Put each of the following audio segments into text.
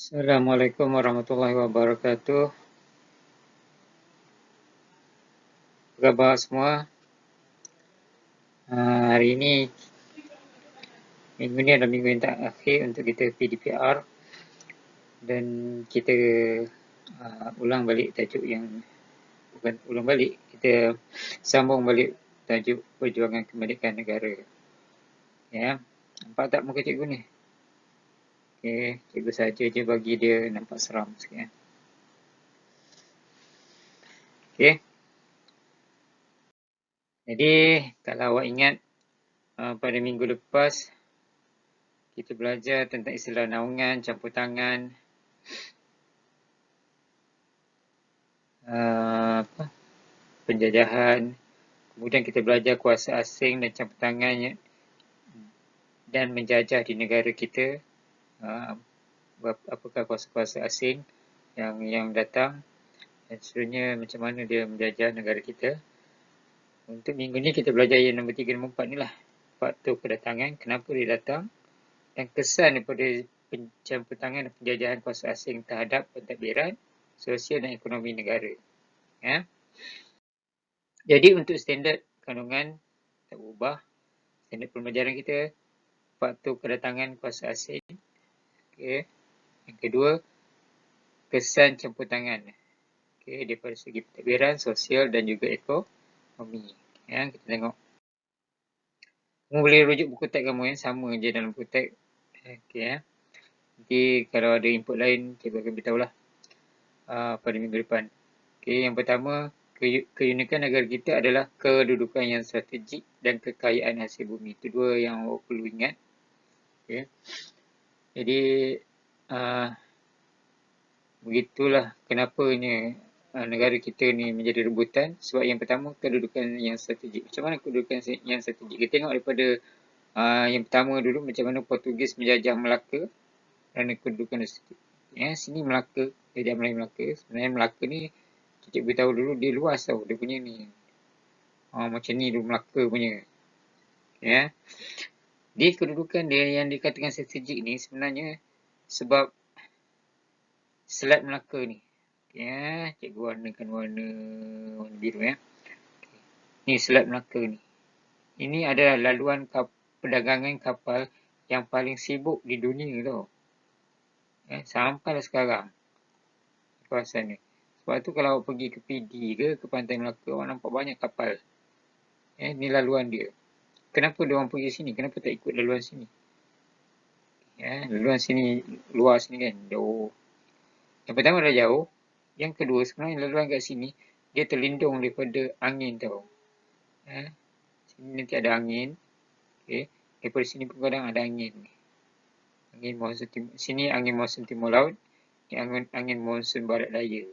Assalamualaikum warahmatullahi wabarakatuh. Apa khabar semua? Hari ini, minggu ni adalah minggu yang terakhir untuk kita PDPR dan kita ulang balik tajuk yang, bukan ulang balik, kita sambung balik tajuk perjuangan kemerdekaan negara. Ya, nampak tak muka cikgu ni? Okay, cikgu saja je bagi dia nampak seram sikit. Okay. Jadi, kalau awak ingat, pada minggu lepas, kita belajar tentang istilah naungan, campur tangan, penjajahan, kemudian kita belajar kuasa asing dan campur tangannya dan menjajah di negara kita. Apakah kuasa-kuasa asing yang datang dan seterusnya, macam mana dia menjajah negara kita. Untuk minggu ni kita belajar yang nombor 3 dan nombor 4 ni lah. Faktor kedatangan, kenapa dia datang, dan kesan daripada pencampur tangan dan penjajahan kuasa asing terhadap pentadbiran sosial dan ekonomi negara. Ya. Jadi untuk standard kandungan tak berubah. Standard pembelajaran kita, faktor kedatangan kuasa asing. Okay. Yang kedua, kesan campur tangan. Okay, daripada segi pentadbiran sosial dan juga ekonomi. Ya, kita tengok. Kamu boleh rujuk buku teks kamu yang sama je dalam buku teks. Okay, ya. Nanti kalau ada input lain, cikgu akan beritahu lah pada minggu depan. Okay, yang pertama, keunikan negara kita adalah kedudukan yang strategik dan kekayaan hasil bumi. Itu dua yang awak perlu ingat. Okay. Jadi, begitulah kenapanya negara kita ni menjadi rebutan. Sebab yang pertama, kedudukan yang strategik. Macam mana kedudukan yang strategik? Kita tengok daripada yang pertama dulu, macam mana Portugis menjajah Melaka kerana kedudukan strategik. Ya, sini Melaka, jajah Melayu Melaka. Sebenarnya Melaka ni, kita beritahu dulu, dia luas tau. Dia punya ni. Macam ni dulu Melaka punya. Ya. Di kedudukan dia yang dikatakan strategik ni sebenarnya sebab Selat Melaka ni. Ya, cikgu warnakan warna biru ya. Ni Selat Melaka ni. Ini adalah laluan perdagangan kapal yang paling sibuk di dunia tau. Ya, sampai sekarang kawasan ni. Sebab tu kalau awak pergi ke PD ke pantai Melaka, awak nampak banyak kapal. Ya, ni laluan dia. Kenapa dia orang pergi sini? Kenapa tak ikut laluan sini? Ya, laluan sini luas ni kan, jauh. Yang pertama dah jauh. Yang kedua, sebenarnya laluan kat sini, dia terlindung daripada angin tau. Ya, sini nanti ada angin. Okay. Daripada sini pun kadang ada angin. Angin monsun timur, sini angin monsun timur laut. Ini angin monsun barat daya.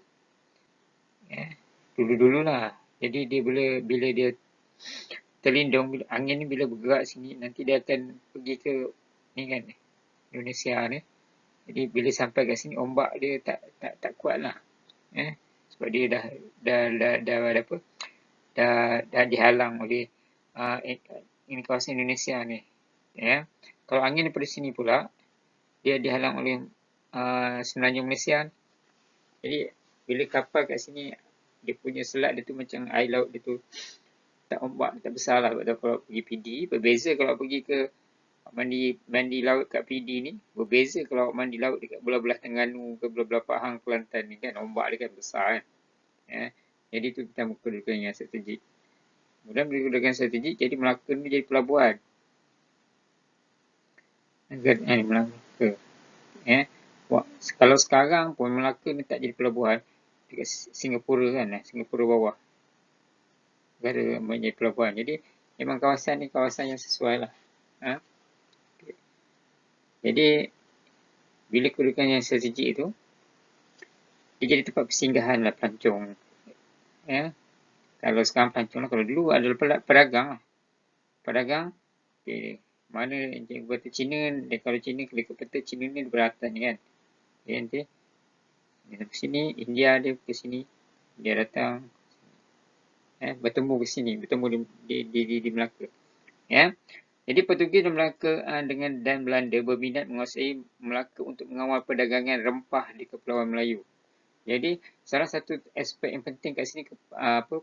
Ya, dulu-dululah. Jadi dia bila dia terlindung, angin ni bila bergerak sini, nanti dia akan pergi ke ni kan, Indonesia ni. Jadi bila sampai kat sini, ombak dia tak kuat lah. Sebab dia dah dihalang oleh ini kawasan Indonesia ni. Ya. Kalau angin daripada sini pula, dia dihalang oleh Semenanjung Malaysia. Jadi bila kapal kat sini, dia punya selat dia tu macam air laut dia tu tak ombak, tak besar lah. Sebab kalau pergi PD, berbeza kalau pergi ke mandi laut kat PD ni, berbeza kalau mandi laut dekat belah-belah Terengganu ke belah-belah Pahang, Kelantan ni kan, ombak dia kan besar kan. Ya. Jadi tu kita kedudukan yang strategik. Kemudian bila kedudukan strategik, jadi Melaka ni jadi pelabuhan. Melaka. Ya. Kalau sekarang pun Melaka ni tak jadi pelabuhan, dekat Singapura kan, Singapura bawah. Negara menjadi pelabuhan. Jadi memang kawasan ni kawasan yang sesuai lah. Okay. Jadi bila kedudukan yang strategik itu, dia jadi tempat persinggahan lah pelancong. Ya. Kalau sekarang pelancong lah, kalau dulu adalah pedagang lah. Pedagang, okay. Mana yang kata Cina, dia kalau Cina, kalau ke peta Cina ni beratan ni kan. Okay, nanti dia ke sini, India dia ke sini, dia datang bertemu ke sini, bertemu di Melaka. Ya. Jadi Portugis dan Melaka dan Belanda berminat menguasai Melaka untuk mengawal perdagangan rempah di Kepulauan Melayu. Jadi salah satu aspek yang penting kat sini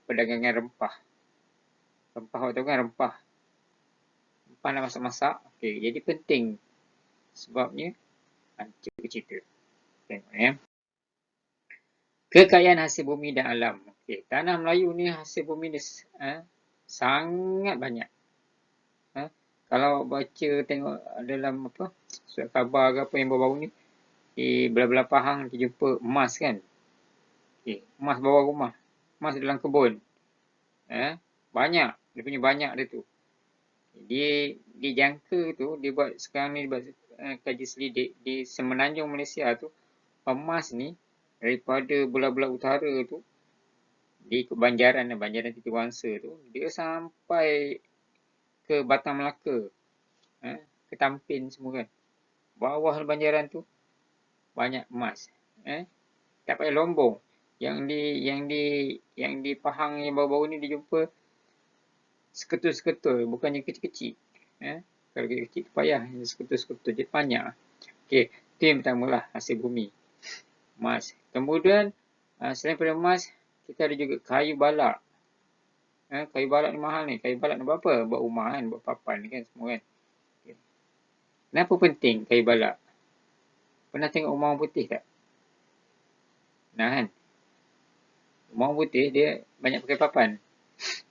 perdagangan rempah. Rempah awak tahu kan rempah. Rempah nak masak-masak. Okey, jadi penting sebabnya cuba cerita. Tengok ya. Kekayaan hasil bumi dan alam. Okey, tanah Melayu ni hasil bumi dia sangat banyak. Kalau baca tengok dalam surat khabar ke apa yang baru-baru ni, di belah-belah Pahang kita jumpa emas kan. Okay, emas bawah rumah, emas dalam kebun. Banyak, dia punya banyak dia tu. Dia dijangka tu, dia buat sekarang ni, dia buat kaji selidik di Semenanjung Malaysia tu, emas ni daripada belah-belah utara tu, di Banjaran Titiwangsa tu, dia sampai ke Batang Melaka, ke Tampin semua kan. Bawah Banjaran tu banyak emas. Tak payah Lombong. Yang di Pahang yang baru-baru ni dijumpa seketul-seketul, bukannya kecil-kecil. Kalau kecil-kecil tu payah, seketul-seketul je banyak. Okey, tu yang pertama lah, hasil bumi. Emas. Kemudian selain daripada emas, kita ada juga kayu balak. Kayu balak ni mahal ni. Kayu balak ni buat apa? Buat rumah kan, buat papan kan semua kan. Okay. Kenapa penting kayu balak? Pernah tengok rumah orang putih tak? Nah kan. Rumah orang putih dia banyak pakai papan.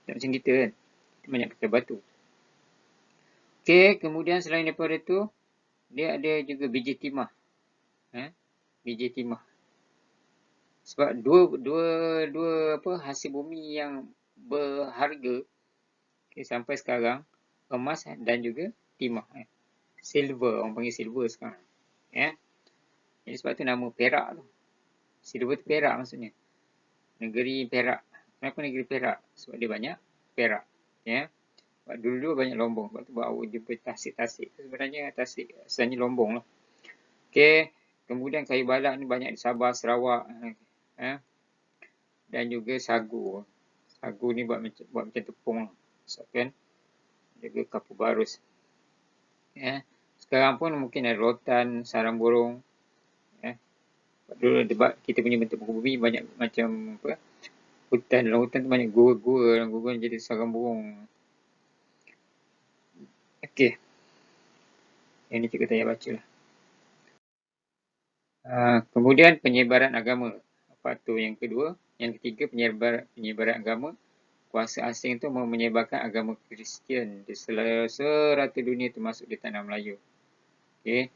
Tak macam kita kan. Kita banyak pakai batu. Okey, kemudian selain daripada tu, dia ada juga biji timah. Biji timah. Sebab dua hasil bumi yang berharga sampai sekarang, emas dan juga timah. Silver, orang panggil silver sekarang. Jadi sebab tu nama Perak tu. Silver tu Perak maksudnya. Negeri Perak. Kenapa negeri Perak? Sebab dia banyak perak. Sebab dulu-dulu banyak Lombong. Sebab tu baru jumpa tasik-tasik. Sebenarnya tasik sebenarnya Lombong lah. Okey. Kemudian kayu balak ni banyak di Sabah, Sarawak. Dan juga sagu. Sagu ni buat macam tepung lah. Kan? Juga kapur barus. Sekarang pun mungkin ada rotan, sarang burung. Dulu kita punya bentuk bumi banyak macam hutan. Dalam hutan tu banyak gua-gua. Dalam gua-gua jadi sarang burung. Okey. Yang ni cikgu tak payah baca lah. Kemudian penyebaran agama. Apa tu yang kedua? Yang ketiga penyebaran agama. Kuasa asing tu mau menyebarkan agama Kristian di serata dunia termasuk di tanah Melayu. Okey.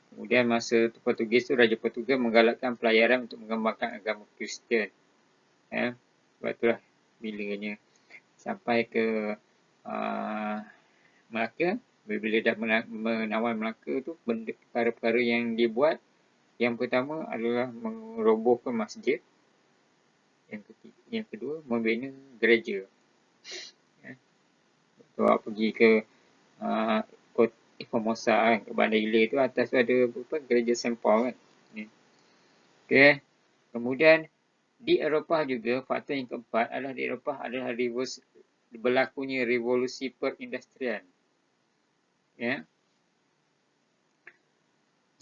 Kemudian masa Portugis tu, Raja Portugis menggalakkan pelayaran untuk mengembangkan agama Kristian. Sebab itulah bilanya sampai ke Melaka, bila dah menawal Melaka tu, perkara-perkara yang dibuat, yang pertama adalah merobohkan masjid. Yang kedua, membina gereja. Kalau pergi ke Formosa kan, ke Bandar Hilir tu, atas tu ada gereja St. Paul kan. Okay. Kemudian di Eropah juga, faktor yang keempat adalah di Eropah adalah berlakunya revolusi perindustrian.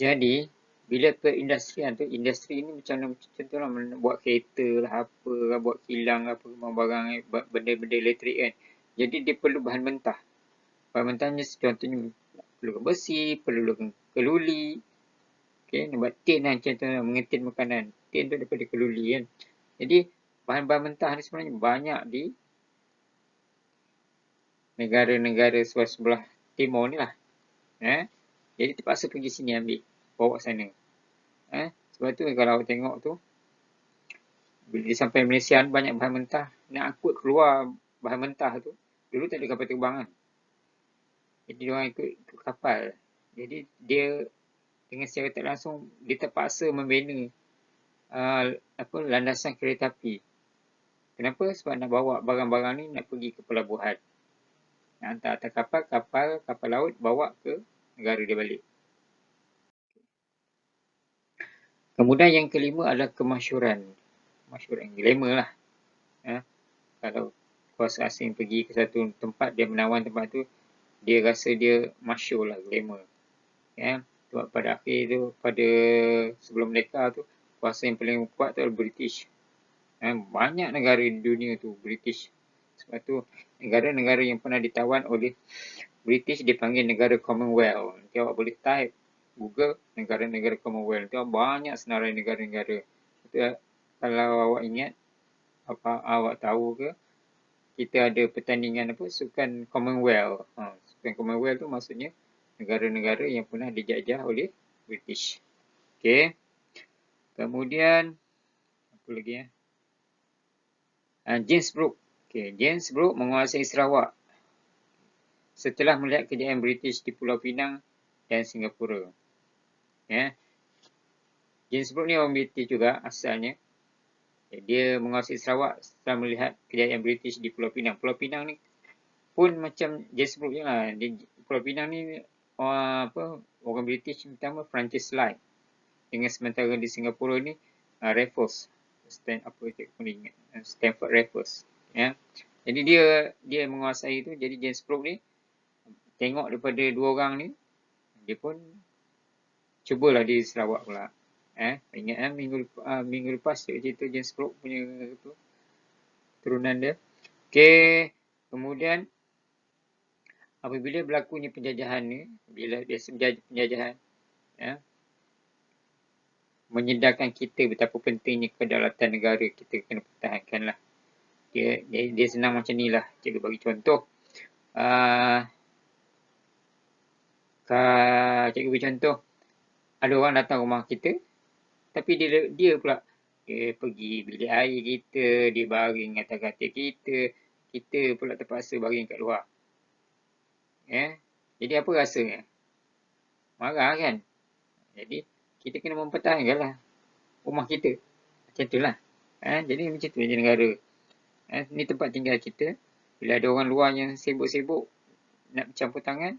Jadi bila perindustrian tu, industri ni macam contohlah buat kereta lah, apa lah, buat kilang lah, apa barang benda-benda elektrik kan. Jadi dia perlu bahan mentah. Bahan mentahnya contohnya perlukan besi, perlukan keluli. Okey, nak buat tin lah contohnya mengetin makanan. Tin tu daripada keluli kan. Jadi bahan-bahan mentah ni sebenarnya banyak di negara-negara sebelah timur ni lah. Jadi terpaksa pergi sini ambil, bawa sana. Sebab tu kalau awak tengok tu, bila dia sampai Malaysia banyak bahan mentah, nak angkut keluar bahan mentah tu, dulu tak ada kapal terbang kan. Jadi dia orang ikut kapal. Jadi dia dengan secara tak langsung dia terpaksa membina landasan kereta api. Kenapa? Sebab nak bawa barang-barang ni nak pergi ke pelabuhan. Nak hantar atas kapal laut bawa ke negara dia balik. Kemudian yang kelima adalah kemasyhuran. Kemasyhuran, glamour lah. Kalau kuasa asing pergi ke satu tempat, dia menawan tempat tu, dia rasa dia masyhur lah, glamour. Ya. Sebab pada akhir tu, pada sebelum mereka tu, kuasa yang paling kuat tu adalah British. Banyak negara di dunia tu British. Sebab tu negara-negara yang pernah ditawan oleh British dipanggil negara Commonwealth. Nanti awak boleh type Google negara-negara Commonwealth. Nanti banyak senarai negara-negara. Kalau awak ingat, apa awak tahu ke, kita ada pertandingan apa, sukan Commonwealth. Sukan Commonwealth tu maksudnya negara-negara yang pernah dijajah oleh British. Okey. Kemudian apa lagi ya? James Brooke. Okey, James Brooke menguasai Sarawak setelah melihat kejayaan British di Pulau Pinang dan Singapura. Ya. James Brooke ni orang British juga asalnya. Dia menguasai Sarawak setelah melihat kejayaan British di Pulau Pinang. Pulau Pinang ni pun macam James Brooke je lah. Pulau Pinang ni orang British pertama Francis Light. Dengan sementara di Singapura ni Raffles. Stanford Raffles. Ya. Jadi dia menguasai tu. Jadi James Brooke ni tengok daripada dua orang ni, dia pun cubalah di Sarawak pula. Ingat minggu lepas cerita James Brooke punya tu, turunan dia. Okey, kemudian apabila berlakunya penjajahan ni, bila biasa penjajahan, menyedarkan kita betapa pentingnya kedaulatan negara, kita kena pertahankan lah. Dia senang macam ni lah. Cikgu bagi contoh. Cikgu bagi contoh. Ada orang datang rumah kita, tapi dia pula pergi bilik air kita, dia baring atas katil kita pula terpaksa baring kat luar. Jadi apa rasanya? Marah kan? Jadi kita kena mempertahankan lah rumah kita. Macam tu lah. Jadi macam tu je negara. Ni tempat tinggal kita. Bila ada orang luar yang sibuk-sibuk nak bercampur tangan,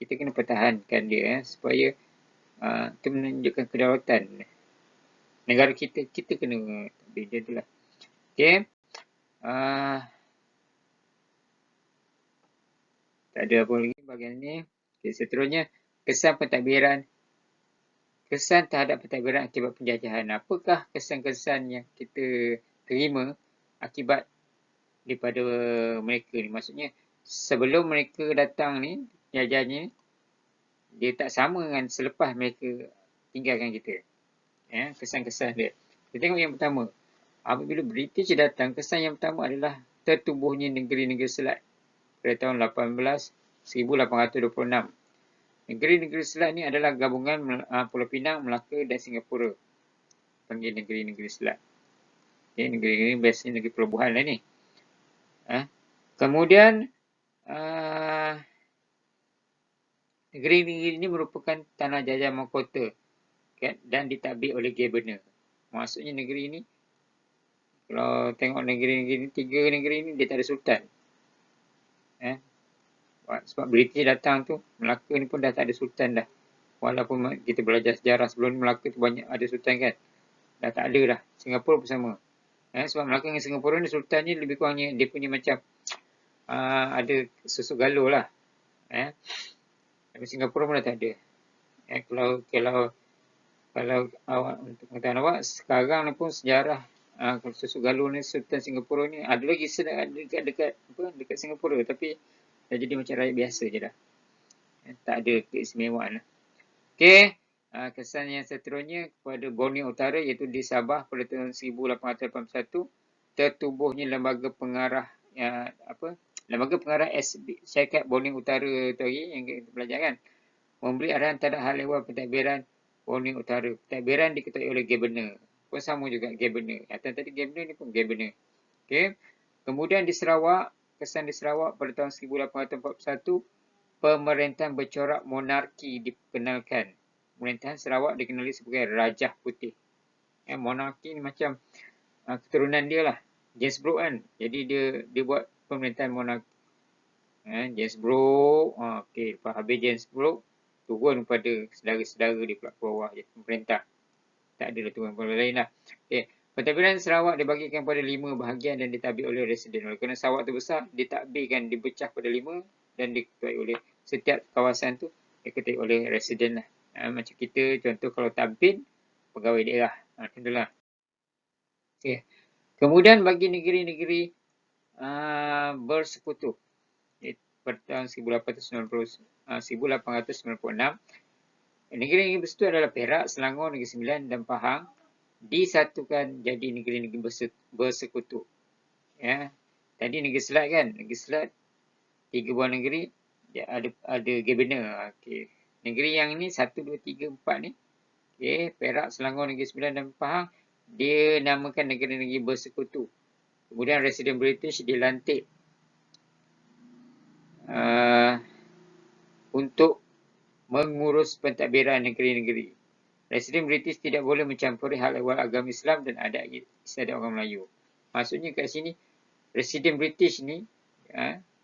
kita kena pertahankan dia supaya itu menunjukkan kedaulatan negara kita. Kita kena beda tu lah. Okey. Tak ada apa lagi bahagian ni. Okay, seterusnya, kesan pentadbiran. Kesan terhadap pentadbiran akibat penjajahan. Apakah kesan-kesan yang kita terima akibat daripada mereka ni? Maksudnya, sebelum mereka datang ni, penjajahnya, dia tak sama dengan selepas mereka tinggalkan kita. Kesan-kesan dia. Kita tengok yang pertama. Apabila British datang, kesan yang pertama adalah tertubuhnya negeri-negeri Selat pada tahun 1826. Negeri-negeri Selat ni adalah gabungan Pulau Pinang, Melaka dan Singapura. Panggil negeri-negeri Selat. Negeri-negeri ni biasanya negeri pelabuhan lah ni. Kemudian, negeri-negeri ini merupakan tanah jajah mahkota dan ditadbir oleh Governor. Maksudnya negeri ini, kalau tengok negeri-negeri ni, 3 negeri ni dia tak ada sultan. Sebab British datang tu, Melaka ni pun dah tak ada sultan dah. Walaupun kita belajar sejarah sebelum ni, Melaka tu banyak ada sultan kan. Dah tak ada dah. Singapura pun sama. Sebab Melaka dengan Singapura ni sultannya lebih kurangnya dia punya macam ada susuk galuh lah. Tapi Singapura pun dah tak ada. Kalau awak untuk pengetahuan awak, sekarang ni pun sejarah susuk galuh ni, Sultan Singapura ni ada lagi dekat Singapura, tapi dah jadi macam rakyat biasa je dah. Tak ada keistimewaan lah. Okey, kesan yang seterusnya kepada Borneo Utara iaitu di Sabah pada tahun 1881, tertubuhnya lembaga pengarah Syarikat Borneo Utara tu lagi yang kita belajar kan, memberi arahan terhadap hal ehwal pentadbiran Borneo Utara. Pentadbiran diketuai oleh Governor. Pun sama juga Governor. Yang tadi Governor ni pun Governor. Okey. Kemudian di Sarawak, kesan di Sarawak pada tahun 1841, pemerintahan bercorak monarki dikenalkan. Pemerintahan Sarawak dikenali sebagai Rajah Putih. Monarki ni macam keturunan dia lah. James Brooke kan. Jadi dia buat pemerintahan monarki. James Brooke. Okey, lepas habis James Brooke, turun kepada saudara-saudara dia pula ke bawah je. Pemerintah. Tak ada turun kepada lain lah. Okey. Pentadbiran Sarawak dibagikan pada 5 bahagian dan ditadbir oleh residen. Kerana Sarawak tu besar, ditadbirkan, dipecah pada 5 dan diketuai oleh setiap kawasan tu diketuai oleh residen lah. Macam kita contoh kalau Tampin, pegawai daerah. Macam itulah. Okay. Kemudian bagi negeri-negeri bersekutu pada tahun 1896, negeri-negeri bersekutu adalah Perak, Selangor, Negeri Sembilan dan Pahang disatukan jadi negeri-negeri bersekutu. Ya. Tadi Negeri Selat kan, Negeri Selat 3 buah negeri dia ada gabenor. Okey. Negeri yang ni 1 2 3 4 ni. Okey, Perak, Selangor, Negeri Sembilan dan Pahang dia namakan negeri-negeri bersekutu. Kemudian residen British dilantik untuk mengurus pentadbiran negeri-negeri. Residen British tidak boleh mencampuri hal ehwal agama Islam dan adat istiadat orang Melayu. Maksudnya kat sini, residen British ni,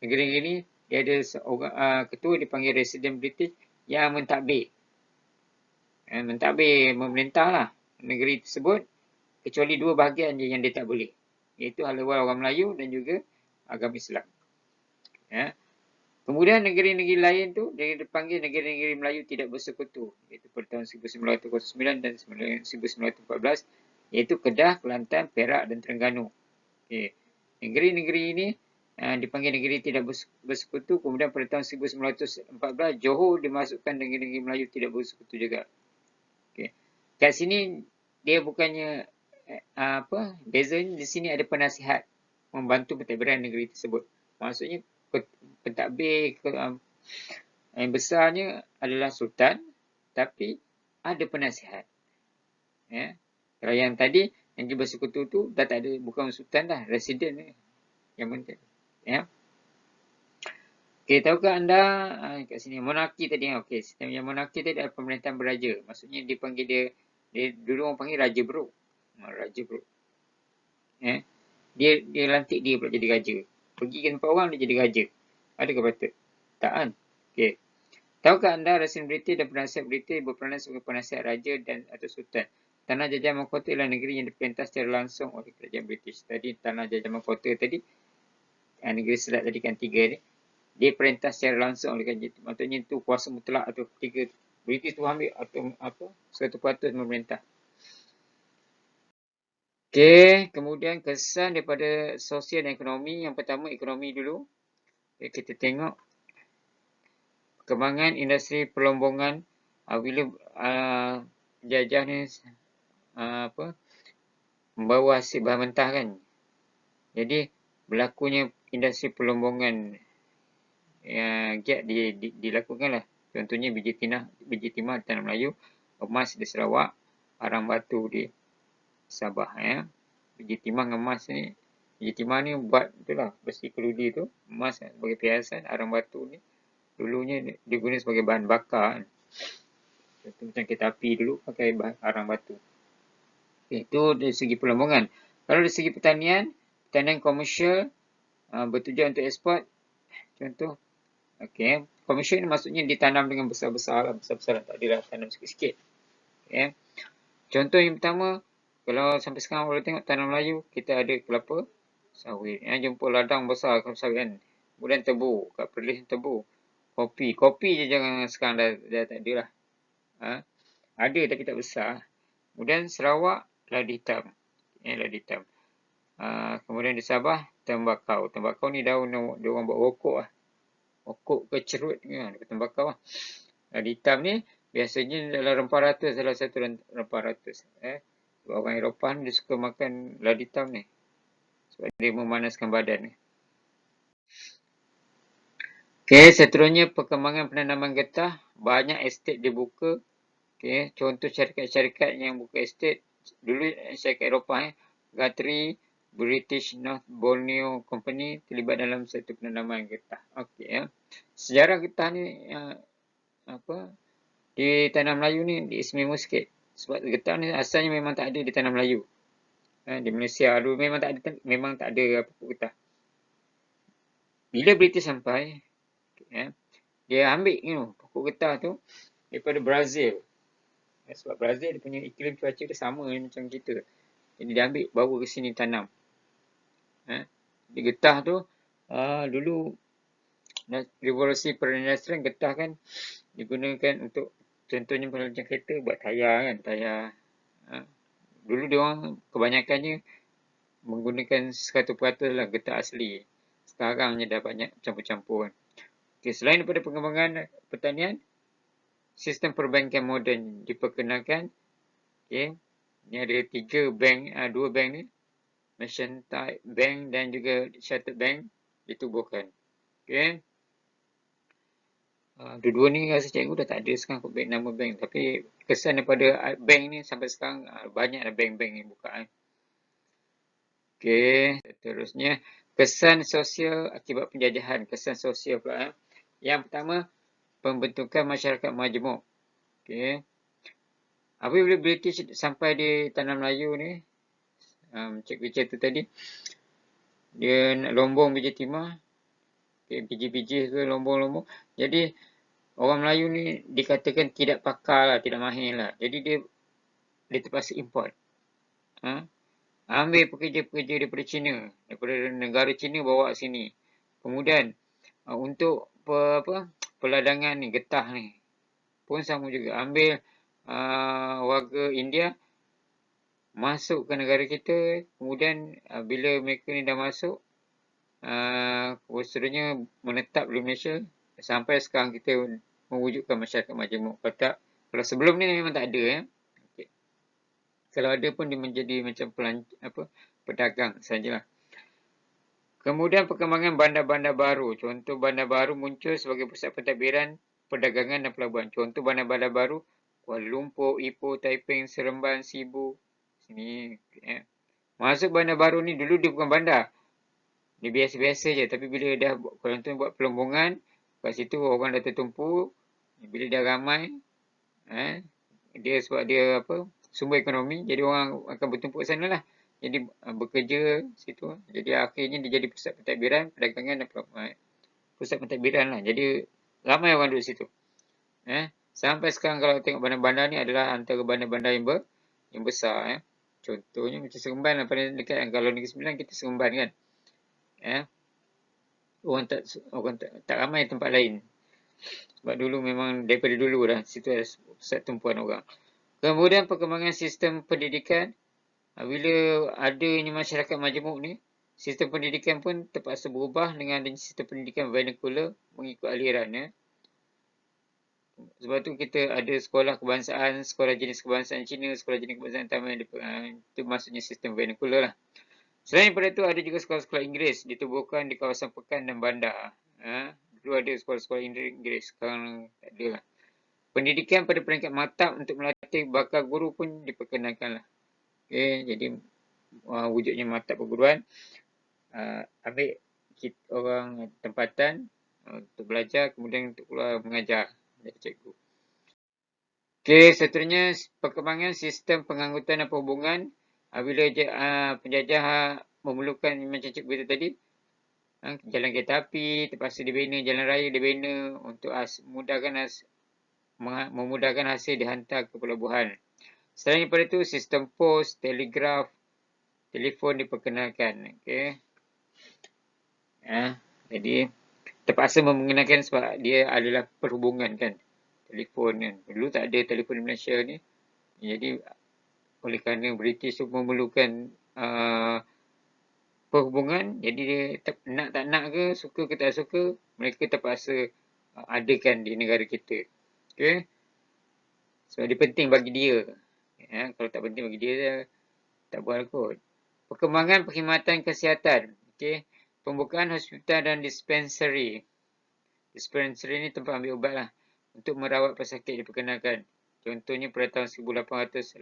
negeri-negeri ni, dia ada seorang ketua dipanggil residen British yang mentadbir. Mentadbir memerintah lah negeri tersebut, kecuali 2 bahagian je yang dia tak boleh. Iaitu hal ehwal orang Melayu dan juga agama Islam. Ya. Kemudian negeri-negeri lain tu dia dipanggil negeri-negeri Melayu tidak bersekutu, iaitu pada tahun 1909 dan 1914, iaitu Kedah, Kelantan, Perak dan Terengganu. Okay. Negeri-negeri ini dipanggil negeri tidak bersekutu. Kemudian pada tahun 1914 Johor dimasukkan negeri-negeri Melayu tidak bersekutu juga. Okay. Kat sini dia bukannya bezanya di sini ada penasihat membantu pentadbiran negeri tersebut. Maksudnya pentadbir yang besarnya adalah Sultan, tapi ada penasihat. Ya. Kalau yang tadi yang bersekutu tu dah tak ada, bukan Sultan dah, residen yang penting. Ya. Okey, tahukah anda kat sini monarki tadi? Okey, sistem yang monarki tadi adalah pemerintahan beraja. Maksudnya dia panggil dia dulu orang panggil Raja Beruk. Raja Beruk. Ya. Dia lantik dia pula jadi raja. Pergi ke tempat orang dia jadi raja. Adakah patut? Tak kan? Okey. Tahukah anda residen British dan penasihat British berperanan sebagai penasihat raja dan atau sultan? Tanah Jajah Mahkota ialah negeri yang diperintah secara langsung oleh kerajaan British. Tadi Tanah Jajah Mahkota tadi, negeri Selat tadi kan 3 ni, dia perintah secara langsung oleh kerajaan. Maksudnya itu kuasa mutlak atau ketiga British tu ambil atau 100% memerintah. Okey, kemudian kesan daripada sosial dan ekonomi. Yang pertama ekonomi dulu. Kita tengok perkembangan industri perlombongan bila jajah ni membawa hasil bahan mentah kan. Jadi berlakunya industri perlombongan giat dilakukanlah. Contohnya biji timah di Tanah Melayu, emas di Sarawak, arang batu di Sabah. Ya. Biji timah dengan emas ni, biji timah ni buat itulah besi keludi tu, emas sebagai perhiasan, arang batu ni dulunya digunakan sebagai bahan bakar. Contoh macam kereta api dulu pakai arang batu. Itu dari segi perlombongan. Kalau dari segi pertanian komersial bertujuan untuk ekspor. Contoh, okey, komersial ni maksudnya ditanam dengan besar-besar, tak adalah tanam sikit-sikit. Okay. Contoh yang pertama, kalau sampai sekarang boleh tengok Tanah Melayu, kita ada kelapa sawit. Jumpa ladang besar kelapa sawit kan. Kemudian tebu, kat Perlis tebu. Kopi je jangan sekarang dah tak ada lah. Ada tapi tak besar. Kemudian Sarawak, ladi hitam. Ladi hitam. Kemudian di Sabah, tembakau. Tembakau ni daun dia orang buat rokok lah. Rokok ke cerut kan, tembakau lah. Ladi hitam ni biasanya dalam rempah ratus, salah satu rempah ratus. Orang Eropah ni dia suka makan ladi hitam ni. Sebab dia memanaskan badan ni. Okey, seterusnya perkembangan penanaman getah. Banyak estet dibuka. Okey, contoh syarikat-syarikat yang buka estet. Dulu syarikat Eropah Guthrie, British North Borneo Company terlibat dalam satu penanaman getah. Okey ya. Sejarah getah ni di Tanah Melayu ni istimewa sikit. Sebab getah ni asalnya memang tak ada di Tanah Melayu. Di Malaysia dulu memang tak ada pokok getah. Bila British sampai, dia ambil pokok getah tu daripada Brazil. Sebab Brazil dia punya iklim cuaca dia sama macam kita. Jadi dia ambil bawa ke sini tanam. Di getah tu dulu Revolusi perindustrian getah kan digunakan untuk contohnya macam kereta buat tayar kan, tayar. Dulu dia orang kebanyakannya menggunakan 100% lah getah asli. Sekarang ni dah banyak campur-campur kan. Okay, selain daripada pengembangan pertanian, sistem perbankan moden diperkenalkan. Okay. Ni ada 3 bank, 2 bank ni. Mercantile Bank dan juga Chartered Bank ditubuhkan. Okay. Dua-dua ni rasa cikgu dah tak ada sekarang kot nama bank. Tapi kesan daripada bank ni sampai sekarang banyak bank-bank ni buka. Okay. Seterusnya, kesan sosial akibat penjajahan. Kesan sosial pula. Yang pertama, pembentukan masyarakat majmuk. Okay. Apabila British sampai di Tanah Melayu ni, cikgu cerita tadi, dia nak lombong biji timah, okay, biji-biji ke lombong-lombong. Jadi, orang Melayu ni dikatakan tidak pakar lah, tidak mahir lah. Jadi, dia terpaksa import. Ambil pekerja-pekerja daripada China, daripada negara China bawa sini. Kemudian, untuk peladangan ni, getah ni, pun sama juga. Ambil warga India masuk ke negara kita, kemudian bila mereka ni dah masuk, seterusnya menetap di Malaysia, sampai sekarang kita mewujudkan masyarakat majmuk. Kalau sebelum ni memang tak ada. Okay. Kalau ada pun dia menjadi macam pedagang sajalah. Kemudian perkembangan bandar-bandar baru. Contoh bandar baru muncul sebagai pusat pentadbiran, perdagangan dan pelabuhan. Contoh bandar-bandar baru, Kuala Lumpur, Ipoh, Taiping, Seremban, Sibu. Sini. Masuk bandar baru ni, dulu dia bukan bandar. Dia biasa-biasa je. Tapi bila dah contoh buat pelombongan, kat situ orang dah tertumpu. Bila dah ramai, dia sebab dia sumber ekonomi, jadi orang akan bertumpuk sana lah. Jadi bekerja situ. Jadi akhirnya dia jadi pusat pentadbiran, perdagangan dan pelabuhan. Pusat pentadbiran lah. Jadi ramai orang duduk situ. Sampai sekarang kalau tengok bandar-bandar ni adalah antara bandar-bandar yang besar. Contohnya macam Seremban lah paling dekat kan. Kalau Negeri Sembilan kita Seremban kan. Orang tak ramai tempat lain. Sebab dulu memang daripada dulu dah situ ada pusat tumpuan orang. Kemudian perkembangan sistem pendidikan. Bila adanya masyarakat majmuk ni, sistem pendidikan pun terpaksa berubah dengan adanya sistem pendidikan vernacular mengikut aliran. Sebab tu kita ada sekolah kebangsaan, sekolah jenis kebangsaan Cina, sekolah jenis kebangsaan Thailand. Itu maksudnya sistem vernacular lah. Selain daripada itu, ada juga sekolah-sekolah Inggeris ditubuhkan di kawasan pekan dan bandar. Dulu ada sekolah-sekolah Inggeris, sekarang tak ada lah. Pendidikan pada peringkat matap untuk melatih bakal guru pun diperkenalkan lah. Okay, jadi wujudnya matap perguruan. Ambil orang tempatan untuk belajar, kemudian untuk keluar mengajar. Jadi cikgu. Okay, seterusnya perkembangan sistem pengangkutan dan perhubungan. Bila penjajah memerlukan macam cikgu itu tadi, jalan kereta api terpaksa dibina, jalan raya dibina untuk memudahkan hasil dihantar ke pelabuhan. Selain daripada itu, sistem pos, telegraf, telefon diperkenalkan. Okay. Jadi, terpaksa mengenalkan sebab dia adalah perhubungan kan. Telefon kan. Dulu tak ada telefon di Malaysia ni. Jadi, oleh kerana British tu memerlukan perhubungan, jadi dia nak tak nak ke, suka ke tak suka, mereka terpaksa adakan di negara kita. Okay. Sebab dia penting bagi dia. Kalau tak penting bagi dia, tak buat kot. Perkembangan perkhidmatan kesihatan. Okay. Pembukaan hospital dan dispensary. Dispensary ni tempat ambil ubat lah. Untuk merawat pesakit diperkenalkan. Contohnya pada tahun 1880,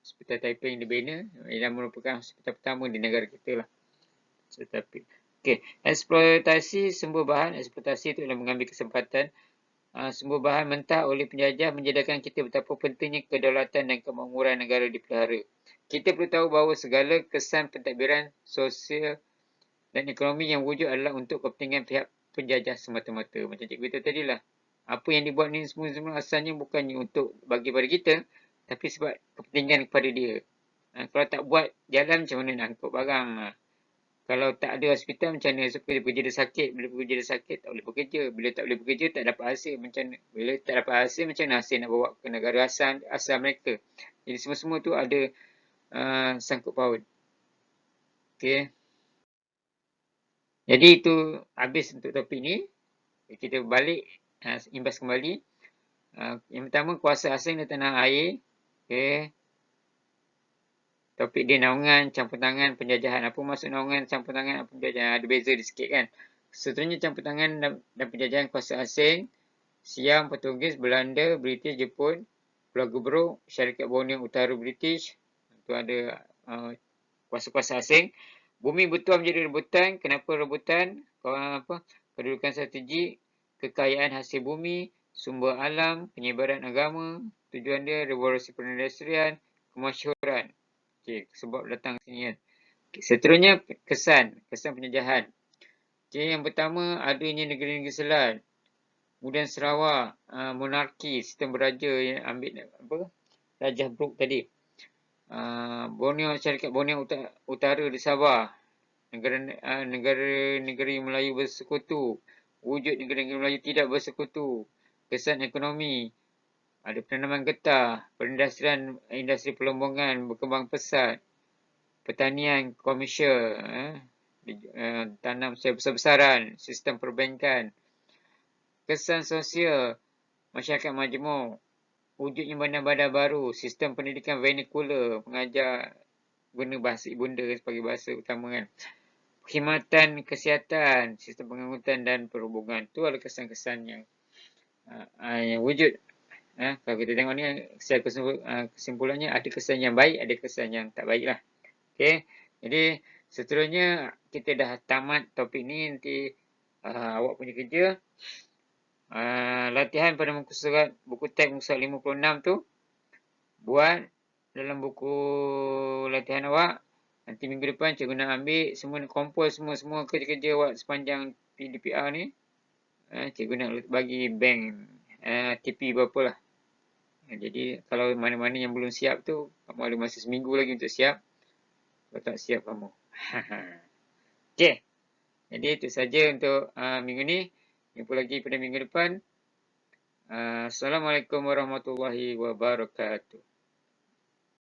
Hospital Taiping dibina. Ia merupakan hospital pertama di negara kita lah. Okay. Eksploitasi sumber bahan. Eksploitasi itu adalah mengambil kesempatan sumber bahan mentah oleh penjajah menjadikan kita betapa pentingnya kedaulatan dan kemakmuran negara dipelihara. Kita perlu tahu bahawa segala kesan pentadbiran sosial dan ekonomi yang wujud adalah untuk kepentingan pihak penjajah semata-mata. Macam cikgu itu tadi lah. Apa yang dibuat ni semua asalnya bukannya untuk bagi pada kita, tapi sebab kepentingan kepada dia. Kalau tak buat jalan, macam mana nak angkut barang? Kalau tak ada hospital macam mana? So, kerja dia sakit. Bila kerja dia sakit, tak boleh bekerja. Bila tak boleh bekerja, tak dapat hasil. Macam mana? Bila tak dapat hasil, macam mana hasil nak bawa ke negara asal mereka? Jadi semua-semua tu ada sangkut paut. Okay. Jadi itu habis untuk topik ni. Kita balik, imbas kembali. Yang pertama, kuasa asing di tanah air. Okay. Topik dia naungan, campur tangan, penjajahan. Apa maksud naungan, campur tangan, apa penjajahan? Ada beza dia sikit kan. Seterusnya campur tangan dan penjajahan kuasa asing. Siam, Portugis, Belanda, British, Jepun, Pulau Gebrook, Syarikat Borneo Utara British. Itu ada kuasa-kuasa asing. Bumi bertuah menjadi rebutan. Kenapa rebutan? Kedudukan strategik, kekayaan hasil bumi, sumber alam, penyebaran agama. Tujuan dia revolusi perindustrian, kemasyhuran. Okey, sebab datang sini kan. Okay, seterusnya kesan penjajahan. Okey, yang pertama adanya negeri-negeri selat. Kemudian Sarawak, monarki, sistem beraja yang ambil Rajah Brooke tadi. Borneo, Syarikat Borneo Utara di Sabah. Negara-negeri Melayu bersekutu. Wujud negara-negara Melayu tidak bersekutu. Kesan ekonomi. Ada penanaman getah, perindustrian, industri pelombongan berkembang pesat. Pertanian komersial, tanam secara besar-besaran, sistem perbankan. Kesan sosial, masyarakat majmuk, wujudnya bandar-bandar baru, sistem pendidikan vernacular, mengajar guna bahasa ibunda sebagai bahasa utama kan. Perkhidmatan kesihatan, sistem pengangkutan dan perhubungan. Itu adalah kesan-kesan yang wujud. Kalau kita tengok ni, kesimpulannya ada kesan yang baik, ada kesan yang tak baik lah. Okay. Jadi seterusnya kita dah tamat topik ni. Nanti awak punya kerja. Latihan pada muka surat, buku teks muka surat 56 tu. Buat dalam buku latihan awak. Nanti minggu depan cikgu nak ambil semua, kompos semua kerja-kerja awak sepanjang PDPR ni. Cikgu nak bagi bank TP berapa lah. Jadi kalau mana-mana yang belum siap tu, kamu ada masa seminggu lagi untuk siap. Kalau tak siap kamu. Okey. Jadi itu saja untuk minggu ni. Jumpa lagi pada minggu depan. Assalamualaikum warahmatullahi wabarakatuh.